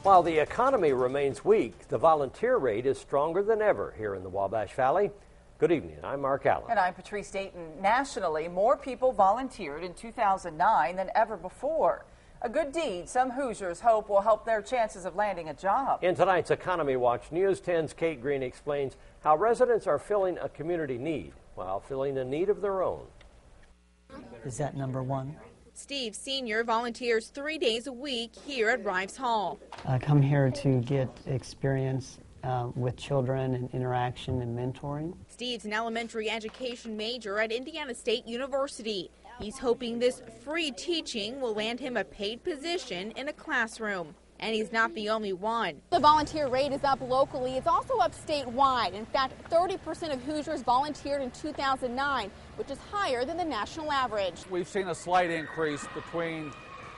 While the economy remains weak, the volunteer rate is stronger than ever here in the Wabash Valley. Good evening. I'm Mark Allen. And I'm Patrice Dayton. Nationally, more people volunteered in 2009 than ever before. A good deed some Hoosiers hope will help their chances of landing a job. In tonight's Economy Watch, News 10's Kate Green explains how residents are filling a community need while filling a need of their own. Is that number one? Steve Sr. volunteers 3 days a week here at Rives Hall. I come here to get experience with children and interaction and mentoring. Steve's an elementary education major at Indiana State University. He's hoping this free teaching will land him a paid position in a classroom. And he's not the only one. The volunteer rate is up locally. It's also up statewide. In fact, 30% of Hoosiers volunteered in 2009, which is higher than the national average. We've seen a slight increase between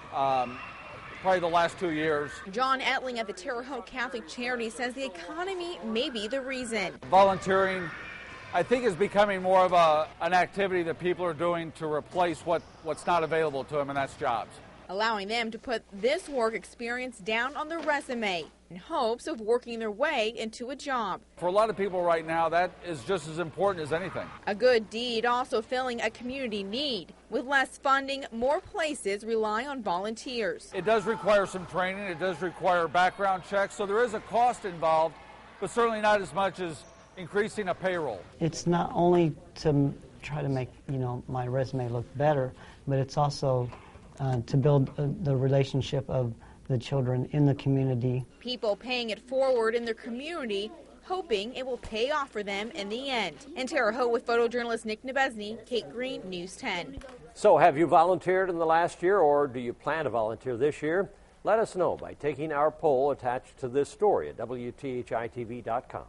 probably the last 2 years. John Etling at the Terre Haute Catholic Charity says the economy may be the reason. Volunteering, I think, is becoming more of an activity that people are doing to replace what's not available to them, and that's jobs. Allowing them to put this work experience down on their resume in hopes of working their way into a job. For a lot of people right now, that is just as important as anything. A good deed also filling a community need. With less funding, more places rely on volunteers. It does require some training. It does require background checks, so there is a cost involved, but certainly not as much as increasing a payroll. It's not only to try to make, my resume look better, but it's also to build the relationship of the children in the community. People paying it forward in their community, hoping it will pay off for them in the end. In Terre Haute with photojournalist Nick Nebesny, Kate Green, News 10. So have you volunteered in the last year, or do you plan to volunteer this year? Let us know by taking our poll attached to this story at WTHI-TV.com.